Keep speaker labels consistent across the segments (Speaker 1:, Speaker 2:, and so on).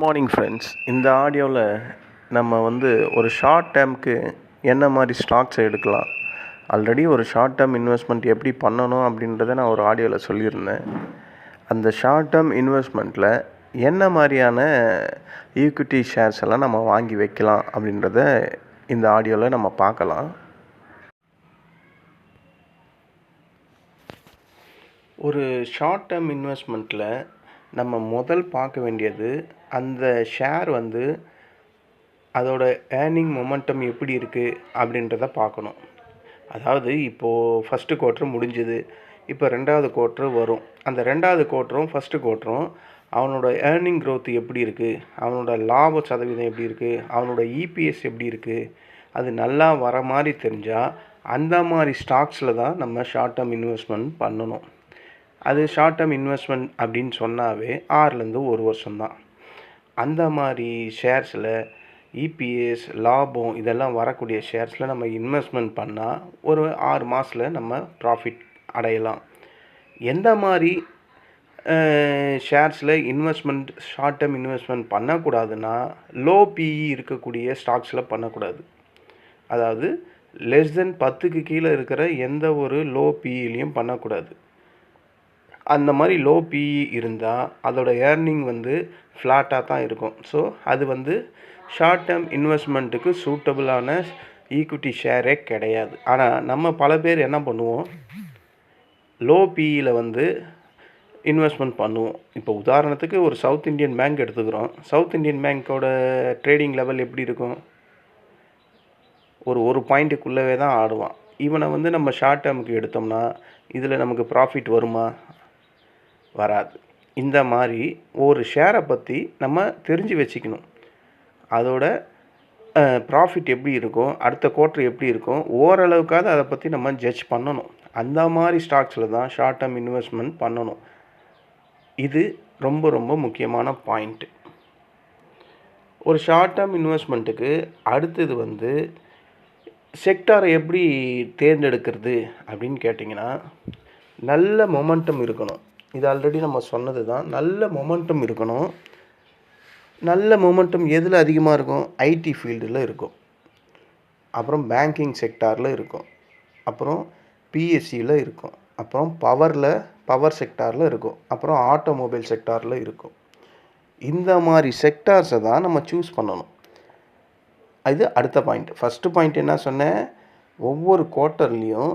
Speaker 1: Morning friends. இந்த ஆடியோவில் நம்ம ஒரு ஷார்ட் டேர்முக்கு என்ன மாதிரி ஸ்டாக்ஸ் எடுக்கலாம், ஆல்ரெடி ஒரு ஷார்ட் டேர்ம் இன்வெஸ்ட்மெண்ட் எப்படி பண்ணணும் அப்படின்றத நான் ஒரு ஆடியோவில் சொல்லியிருந்தேன். அந்த ஷார்ட் டேர்ம் இன்வெஸ்ட்மெண்ட்டில் என்ன மாதிரியான ஈக்விட்டி ஷேர்ஸ் எல்லாம் நம்ம வாங்கி வைக்கலாம் அப்படின்றத இந்த ஆடியோவில் நம்ம பார்க்கலாம். ஒரு ஷார்ட் டேர்ம் இன்வெஸ்ட்மெண்ட்டில் நம்ம முதல் பார்க்க வேண்டியது அந்த ஷேர் அதோட ஏர்னிங் மொமெண்டம் எப்படி இருக்குது அப்படின்றத பார்க்கணும். அதாவது இப்போது ஃபஸ்ட்டு குவார்ட்ரு முடிஞ்சுது, இப்போ ரெண்டாவது குவார்ட்ரு வரும். அந்த ரெண்டாவது குவார்ட்டரும் ஃபஸ்ட்டு குவார்ட்டரும் அவனோட ஏர்னிங் க்ரோத் எப்படி இருக்குது, அவனோட லாப சதவீதம் எப்படி இருக்குது, அவனோட இபிஎஸ் எப்படி இருக்குது, அது நல்லா வர மாதிரி தெரிஞ்சால் அந்த மாதிரி ஸ்டாக்ஸில் தான் நம்ம ஷார்ட் டேர்ம் இன்வெஸ்ட்மெண்ட் பண்ணணும். அது ஷார்ட் டேர்ம் இன்வெஸ்ட்மெண்ட் அப்படின்னு சொன்னாவே 6லேருந்து 1 வருஷம்தான். அந்த மாதிரி ஷேர்ஸில் இபிஎஸ் லாபம் இதெல்லாம் வரக்கூடிய ஷேர்ஸில் நம்ம இன்வெஸ்ட்மெண்ட் பண்ணால் ஒரு 6 மாதத்தில் நம்ம ப்ராஃபிட் அடையலாம். எந்த மாதிரி ஷேர்ஸில் இன்வெஸ்ட்மெண்ட் ஷார்ட் டேர்ம் இன்வெஸ்ட்மெண்ட் பண்ணக்கூடாதுன்னா, லோ பிஇ இருக்கக்கூடிய ஸ்டாக்ஸில் பண்ணக்கூடாது. அதாவது லெஸ் தென் 10க்கு கீழே இருக்கிற எந்த ஒரு லோ பிஇலையும் பண்ணக்கூடாது. அந்த மாதிரி லோ பிஇ இருந்தால் அதோட ஏர்னிங் ஃப்ளாட்டாக தான் இருக்கும். ஸோ அது ஷார்ட் டேர்ம் இன்வெஸ்ட்மெண்ட்டுக்கு சூட்டபுளான ஈக்விட்டி ஷேரே கிடையாது. ஆனால் நம்ம பல பேர் என்ன பண்ணுவோம், லோ பிஇயில் இன்வெஸ்ட்மெண்ட் பண்ணுவோம். இப்போ உதாரணத்துக்கு ஒரு சவுத் இண்டியன் பேங்க் எடுத்துக்கிறோம். சவுத் இண்டியன் பேங்க்கோட ட்ரேடிங் லெவல் எப்படி இருக்கும், ஒரு பாயிண்ட்டுக்குள்ளவே தான் ஆடுவான். இவனை நம்ம ஷார்ட் டேர்முக்கு எடுத்தோம்னா இதில் நமக்கு ப்ராஃபிட் வருமா, வராது. இந்த மாதிரி ஒரு ஷேரை பற்றி நம்ம தெரிஞ்சு வச்சுக்கணும். அதோட ப்ராஃபிட் எப்படி இருக்கும், அடுத்த குவார்ட்டர் எப்படி இருக்கும், ஓரளவுக்காவது அதை பற்றி நம்ம ஜட்ஜ் பண்ணணும். அந்த மாதிரி ஸ்டாக்ஸில் தான் ஷார்ட் டேர்ம் இன்வெஸ்ட்மெண்ட் பண்ணணும். இது ரொம்ப ரொம்ப முக்கியமான பாயிண்ட்டு. ஒரு ஷார்ட் டேர்ம் இன்வெஸ்ட்மெண்ட்டுக்கு அடுத்தது செக்டாரை எப்படி தேர்ந்தெடுக்கிறது அப்படின்னு கேட்டிங்கன்னா, நல்ல மொமெண்டம் இருக்கணும். இது ஆல்ரெடி நம்ம சொன்னது தான். நல்ல மொமெண்டம் இருக்கணும். நல்ல மொமெண்டம் எதில் அதிகமாக இருக்கும், ஐடி ஃபீல்டில் இருக்கும், அப்புறம் பேங்கிங் செக்டாரில் இருக்கும், அப்புறம் பிஎஸ்சியில் இருக்கும், அப்புறம் பவர் செக்டாரில் இருக்கும், அப்புறம் ஆட்டோமொபைல் செக்டாரில் இருக்கும். இந்த மாதிரி செக்டார்ஸை தான் நம்ம சூஸ் பண்ணணும். இது அடுத்த பாயிண்ட். ஃபஸ்ட்டு பாயிண்ட் என்ன சொன்னேன், ஒவ்வொரு குவார்ட்டர்லேயும்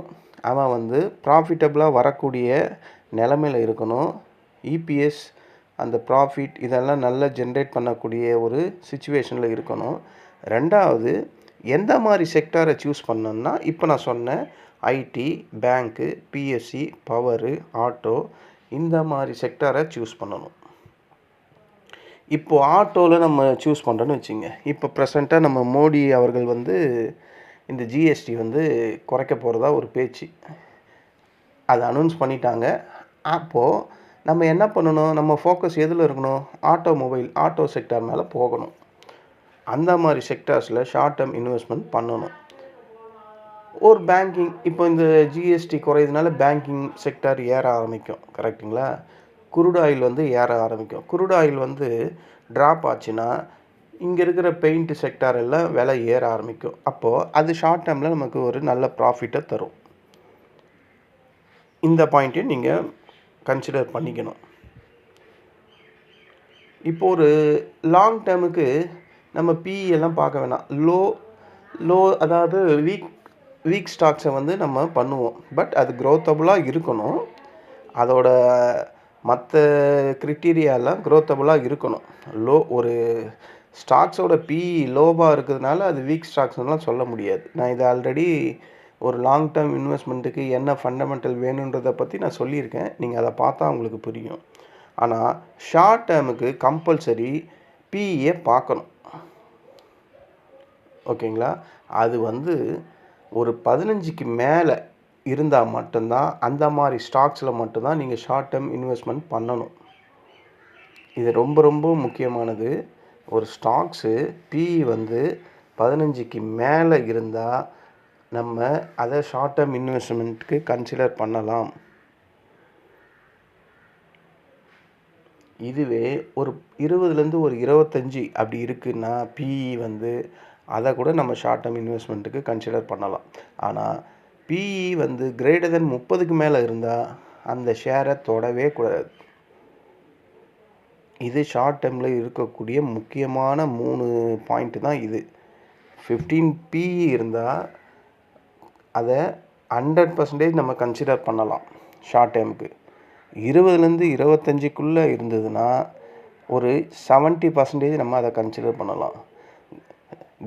Speaker 1: அவன் ப்ராஃபிட்டபுளாக வரக்கூடிய நிலமையில் இருக்கணும். இபிஎஸ் அந்த ப்ராஃபிட் இதெல்லாம் நல்லா ஜென்ரேட் பண்ணக்கூடிய ஒரு சிச்சுவேஷனில் இருக்கணும். ரெண்டாவது, எந்த மாதிரி செக்டாரை சூஸ் பண்ணணும்னா, இப்போ நான் சொன்னேன் ஐடி, பேங்க்கு, பிஎஸ்சி, பவரு, ஆட்டோ, இந்த மாதிரி செக்டாரை சூஸ் பண்ணணும். இப்போது ஆட்டோவில் நம்ம சூஸ் பண்ணுறோன்னு வச்சுங்க. இப்போ ப்ரெசண்ட்டாக நம்ம மோடி அவர்கள் இந்த ஜிஎஸ்டி குறைக்க போகிறதா ஒரு பேச்சு, அதை அனௌன்ஸ் பண்ணிட்டாங்க. அப்போது நம்ம என்ன பண்ணணும், நம்ம ஃபோக்கஸ் எதில் இருக்கணும், ஆட்டோ செக்டார் மேலே போகணும். அந்த மாதிரி செக்டார்ஸில் ஷார்ட் டேர்ம் இன்வெஸ்ட்மெண்ட் பண்ணணும். ஒரு பேங்கிங், இப்போ இந்த ஜிஎஸ்டி குறையிறதுனால பேங்கிங் செக்டார் ஏற ஆரம்பிக்கும், கரெக்டுங்களா. குரூட் ஆயில் ஏற ஆரம்பிக்கும். குரூட் ஆயில் ட்ராப் ஆச்சுன்னா இங்கே இருக்கிற பெயிண்ட் செக்டார் எல்லாம் விலை ஏற ஆரம்பிக்கும். அப்போது அது ஷார்ட் டேர்மில் நமக்கு ஒரு நல்ல ப்ராஃபிட்டை தரும். இந்த பாயிண்ட்டையும் நீங்கள் கன்சிடர் பண்ணிக்கணும். இப்போ ஒரு லாங் டேர்முக்கு நம்ம பிஇ எல்லாம் பார்க்க வேணாம். லோ அதாவது வீக் ஸ்டாக்ஸை நம்ம பண்ணுவோம். பட் அது க்ரோத்தபுளாக இருக்கணும். அதோட மற்ற க்ரிட்டீரியாலாம் க்ரோத்தபுளாக இருக்கணும். ஒரு ஸ்டாக்ஸோட பிஇ லோவாக இருக்கிறதுனால அது வீக் ஸ்டாக்ஸ்லாம் சொல்ல முடியாது. நான் இதை ஆல்ரெடி ஒரு லாங் டேர்ம் இன்வெஸ்ட்மெண்ட்டுக்கு என்ன ஃபண்டமெண்டல் வேணுன்றதை பற்றி நான் சொல்லியிருக்கேன். நீங்கள் அதை பார்த்தா உங்களுக்கு புரியும். ஆனால் ஷார்ட் டேர்முக்கு கம்பல்சரி பிஇயை பார்க்கணும், ஓகேங்களா. அது ஒரு 15க்கு மேலே இருந்தால் மட்டும்தான் அந்த மாதிரி ஸ்டாக்ஸில் மட்டும்தான் நீங்கள் ஷார்ட் டேர்ம் இன்வெஸ்ட்மெண்ட் பண்ணணும். இது ரொம்ப ரொம்ப முக்கியமானது. ஒரு ஸ்டாக்ஸு பிஇ 15க்கு மேலே இருந்தால் நம்ம அதை ஷார்ட் டேர்ம் இன்வெஸ்ட்மெண்ட்டுக்கு கன்சிடர் பண்ணலாம். இதுவே ஒரு 20லேருந்து ஒரு 25 அப்படி இருக்குன்னா பிஇ வந்து அதை கூட நம்ம ஷார்ட் டேர்ம் இன்வெஸ்ட்மெண்ட்டுக்கு கன்சிடர் பண்ணலாம். ஆனால் பிஇ வந்து கிரேட்டர் தென் 30க்கு மேலே இருந்தால் அந்த ஷேரை தொடவே கூடாது. இது ஷார்ட் டேர்மில் இருக்கக்கூடிய முக்கியமான 3 பாயிண்ட்டு தான் இது. 15 பிஇ இருந்தால் அதை 100% நம்ம கன்சிடர் பண்ணலாம் ஷார்ட் டேர்முக்கு. 20லேருந்து 25க்குள்ளே இருந்ததுன்னா ஒரு 70% நம்ம அதை கன்சிடர் பண்ணலாம்.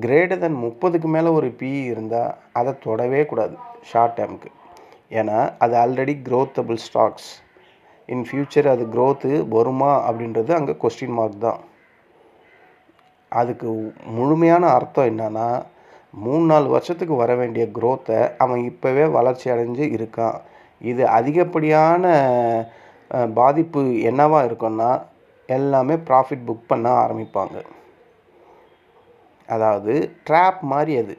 Speaker 1: கிரேட்டர் தென் 30க்கு மேலே ஒரு பிஇ இருந்தால் அதை தொடவே கூடாது ஷார்ட் டேர்முக்கு. ஏன்னா அது ஆல்ரெடி க்ரோத்தபிள் ஸ்டாக்ஸ். இன் ஃப்யூச்சர் அது க்ரோத்து வருமா அப்படின்றது அங்கே கொஸ்டின் மார்க் தான். அதுக்கு முழுமையான அர்த்தம் என்னன்னா 3-4 வருஷத்துக்கு வர வேண்டிய க்ரோத்தை அவன் இப்போவே வளர்ச்சி அடைஞ்சு இருக்கான். இது அதிகப்படியான பாதிப்பு என்னவா இருக்குன்னா எல்லாமே ப்ராஃபிட் புக் பண்ண ஆரம்பிப்பாங்க. அதாவது ட்ராப் மாதிரி அது.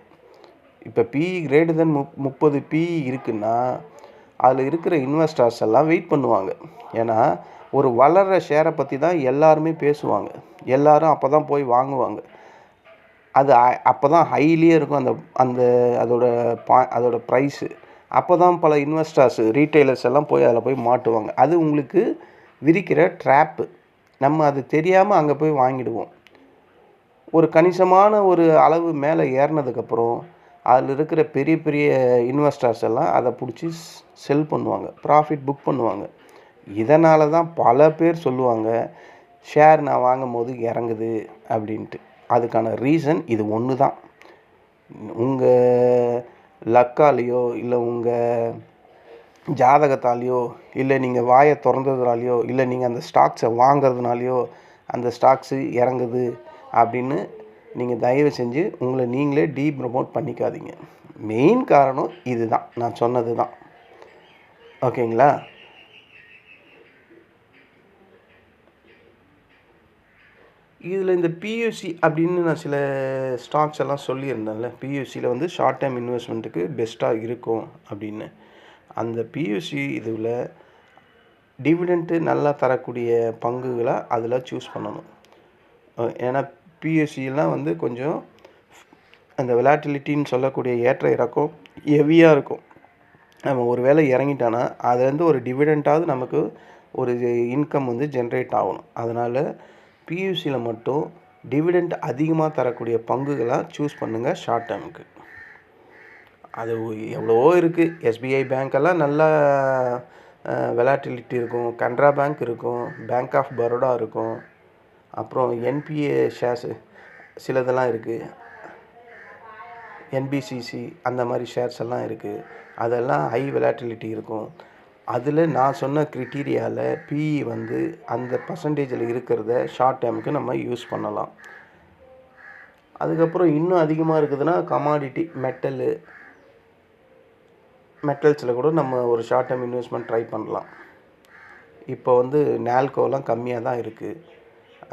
Speaker 1: இப்போ பிஇ கிரேட்டர் தென் 30 பிஇ இருக்குன்னா அதில் இருக்கிற இன்வெஸ்டர்ஸ் எல்லாம் வெயிட் பண்ணுவாங்க. ஏன்னா ஒரு வளர்கிற ஷேரை பற்றி தான் எல்லாருமே பேசுவாங்க. எல்லாரும் அப்போ தான் போய் வாங்குவாங்க. அது அப்போ தான் ஹைலியே இருக்கும் அந்த அந்த அதோட ப்ரைஸு. அப்போ தான் பல இன்வெஸ்டர்ஸ் ரீட்டைலர்ஸ் எல்லாம் போய் அதில் போய் மாட்டுவாங்க. அது உங்களுக்கு விரிக்கிற ட்ராப்பு. நம்ம அது தெரியாமல் அங்கே போய் வாங்கிடுவோம். ஒரு கணிசமான ஒரு அளவு மேலே ஏறினதுக்கப்புறம் அதில் இருக்கிற பெரிய பெரிய இன்வெஸ்டர்ஸ் எல்லாம் அதை பிடிச்சி செல் பண்ணுவாங்க, ப்ராஃபிட் புக் பண்ணுவாங்க. இதனால தான் பல பேர் சொல்லுவாங்க ஷேர் நான் வாங்கும் போது இறங்குது அப்படின்ட்டு. அதுக்கான ரீசன் இது ஒன்று தான். உங்கள் லக்காலேயோ இல்லை உங்கள் ஜாதகத்தாலேயோ இல்லை நீங்கள் வாயை திறந்ததுனாலையோ இல்லை நீங்கள் அந்த ஸ்டாக்ஸை வாங்கிறதுனாலையோ அந்த ஸ்டாக்ஸு இறங்குது அப்படின்னு நீங்கள் தயவு செஞ்சு உங்களை நீங்களே ப்ரமோட் பண்ணிக்காதீங்க. மெயின் காரணம் இது தான், நான் சொன்னது தான். ஓகேங்களா? இதில் இந்த பியூசி அப்படின்னு நான் சில ஸ்டாக்ஸ் எல்லாம் சொல்லியிருந்தேன்ல, பியூசியில் வந்து ஷார்ட் டேர்ம் இன்வெஸ்ட்மெண்ட்டுக்கு பெஸ்ட்டாக இருக்கும் அப்படின்னு. அந்த பியூசி இதில் டிவிடெண்ட்டு நல்லா தரக்கூடிய பங்குகளை அதில் சூஸ் பண்ணணும். ஏன்னா பிஎஸ்சிலாம் வந்து கொஞ்சம் அந்த விலாட்டிலிட்டின்னு சொல்லக்கூடிய ஏற்ற இறக்கம் ஹெவியாக இருக்கும். நம்ம ஒரு வேளை இறங்கிட்டானா அதுலேருந்து ஒரு டிவிடெண்ட்டாவது நமக்கு ஒரு இன்கம் வந்து ஜென்ரேட் ஆகணும். அதனால் பியூசியில் மட்டும் டிவிடெண்ட் அதிகமாக தரக்கூடிய பங்குகளாக சூஸ் பண்ணுங்கள் ஷார்ட் டேர்முக்கு. அது எவ்வளவோ இருக்குது. எஸ்பிஐ பேங்க்கெல்லாம் நல்லா விலாட்டிலிட்டி இருக்கும். கனரா பேங்க் இருக்கும், பேங்க் ஆஃப் பரோடா இருக்கும், அப்புறம் என்பிஏ ஷேர்ஸு சிலதெல்லாம் இருக்குது, என்பிசிசி அந்த மாதிரி ஷேர்ஸ் எல்லாம் இருக்குது. அதெல்லாம் ஹை விலாட்டிலிட்டி இருக்கும். அதில் நான் சொன்ன க்ரிட்டீரியாவில் பிஇ வந்து அந்த பர்சன்டேஜில் இருக்கிறத ஷார்ட் டேர்முக்கு நம்ம யூஸ் பண்ணலாம். அதுக்கப்புறம் இன்னும் அதிகமாக இருக்குதுன்னா கமாடிட்டி மெட்டல்ஸில் கூட நம்ம ஒரு ஷார்ட் டேர்ம் இன்வெஸ்ட்மெண்ட் ட்ரை பண்ணலாம். இப்போ வந்து நால்கோலாம் கம்மியாக தான் இருக்குது.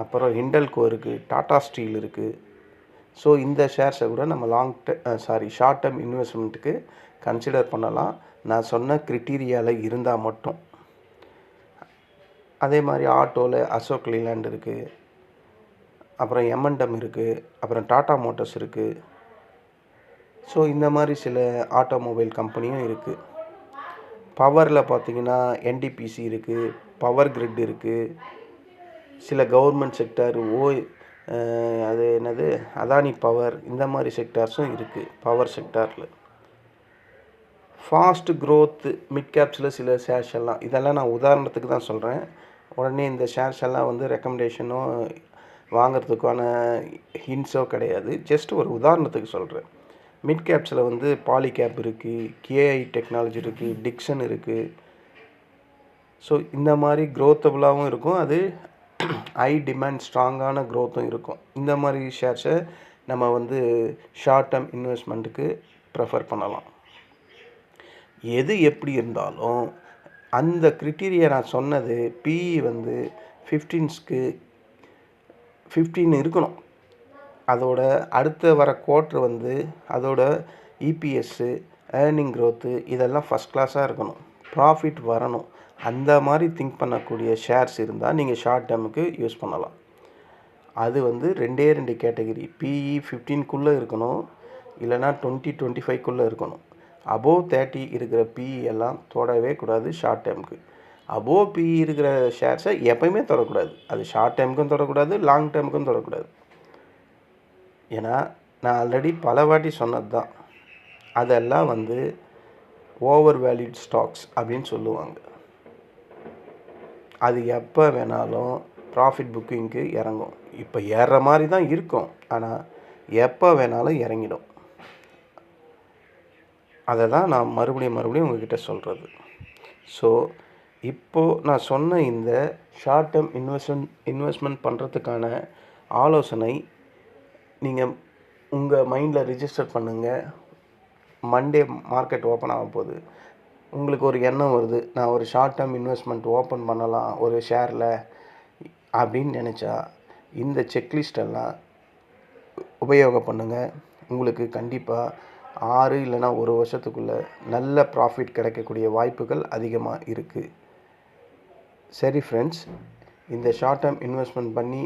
Speaker 1: அப்புறம் ஹிண்டல்கோ இருக்குது, டாடா ஸ்டீல் இருக்குது. ஸோ இந்த ஷேர்ஸை கூட நம்ம ஷார்ட் டேர்ம் இன்வெஸ்ட்மெண்ட்டுக்கு கன்சிடர் பண்ணலாம், நான் சொன்ன க்ரிட்டீரியாவில் இருந்தால் மட்டும். அதே மாதிரி ஆட்டோவில் அசோக் லேலண்ட் இருக்குது, அப்புறம் எம்என்டம் இருக்குது, அப்புறம் டாடா மோட்டர்ஸ் இருக்குது. ஸோ இந்த மாதிரி சில ஆட்டோமொபைல் கம்பெனியும் இருக்குது. பவரில் பார்த்திங்கன்னா என்டிபிசி இருக்குது, பவர் கிரிட் இருக்குது, சில கவர்மெண்ட் செக்டார் அது என்னது அதானி பவர், இந்த மாதிரி செக்டார்ஸும் இருக்குது பவர் செக்டாரில். ஃபாஸ்ட் க்ரோத்து மிட் கேப்ஸில் சில ஷேர்ஸ் எல்லாம், இதெல்லாம் நான் உதாரணத்துக்கு தான் சொல்கிறேன். உடனே இந்த ஷேர்ஸ் எல்லாம் வந்து ரெக்கமெண்டேஷனோ வாங்கிறதுக்கான ஹிண்ட்ஸோ கிடையாது, ஜஸ்ட் ஒரு உதாரணத்துக்கு சொல்கிறேன். மிட் கேப்ஸில் வந்து பாலிகேப் இருக்குது, கேஐ டெக்னாலஜி இருக்குது, டிக்சன் இருக்குது. ஸோ இந்த மாதிரி க்ரோத்தபுளாகவும் இருக்கும், அது ஹை டிமாண்ட் ஸ்ட்ராங்கான க்ரோத்தும் இருக்கும். இந்த மாதிரி ஷேர்ஸை நம்ம வந்து ஷார்ட் டேர்ம் இன்வெஸ்ட்மெண்ட்டுக்கு ப்ரெஃபர் பண்ணலாம். எது எப்படி இருந்தாலும் அந்த க்ரிட்டீரியா நான் சொன்னது பிஇ வந்து 15 இருக்கணும். அதோட அடுத்த வர குவார்ட்ரு வந்து அதோட இபிஎஸ்ஸு, ஏர்னிங் க்ரோத்து இதெல்லாம் ஃபஸ்ட் கிளாஸாக இருக்கணும். ப்ராஃபிட் வரணும். அந்த மாதிரி திங்க் பண்ணக்கூடிய ஷேர்ஸ் இருந்தால் நீங்கள் ஷார்ட் டேர்முக்கு யூஸ் பண்ணலாம். அது வந்து 2 கேட்டகரி. பிஇ 15க்குள்ளே இருக்கணும், இல்லைனா 20-25க்குள்ளே இருக்கணும். அபோவ் 30 இருக்கிற பிஇ எல்லாம் தொடவே கூடாது ஷார்ட் டேர்முக்கு. அபோவ் பிஇ இருக்கிற ஷேர்ஸை எப்போயுமே தொடக்கூடாது. அது ஷார்ட் டேர்முக்கும் தொடக்கூடாது, லாங் டேர்முக்கும் தொடக்கூடாது. ஏன்னா நான் ஆல்ரெடி பல வாட்டி சொன்னது தான். அதெல்லாம் வந்து ஓவர் வேல்யூட் ஸ்டாக்ஸ் அப்படின்னு சொல்லுவாங்க. அது எப்போ வேணாலும் ப்ராஃபிட் புக்கிங்க்கு இறங்கும். இப்போ ஏறுற மாதிரி தான் இருக்கும், ஆனால் எப்போ வேணாலும் இறங்கிடும். அதை தான் நான் மறுபடியும் உங்ககிட்ட சொல்கிறது. ஸோ இப்போது நான் சொன்ன இந்த ஷார்ட் டேர்ம் இன்வெஸ்ட்மெண்ட் பண்ணுறதுக்கான ஆலோசனை நீங்கள் உங்கள் மைண்டில் ரிஜிஸ்டர் பண்ணுங்கள். மண்டே மார்க்கெட் ஓப்பன் ஆக போகுது, உங்களுக்கு ஒரு எண்ணம் வருது, நான் ஒரு ஷார்ட் டேர்ம் இன்வெஸ்ட்மெண்ட் ஓப்பன் பண்ணலாம் ஒரு ஷேரில் அப்படின்னு நினச்சா இந்த செக்லிஸ்டெல்லாம் உபயோகம் பண்ணுங்கள். உங்களுக்கு கண்டிப்பாக 6 இல்லைனா 1 வருஷத்துக்குள்ளே நல்ல ப்ராஃபிட் கிடைக்கக்கூடிய வாய்ப்புகள் அதிகமாக இருக்குது. சரி ஃப்ரெண்ட்ஸ், இந்த ஷார்ட் டேர்ம் இன்வெஸ்ட்மெண்ட் பண்ணி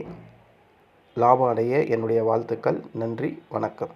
Speaker 1: லாபம் அடைய என்னுடைய வாழ்த்துக்கள். நன்றி, வணக்கம்.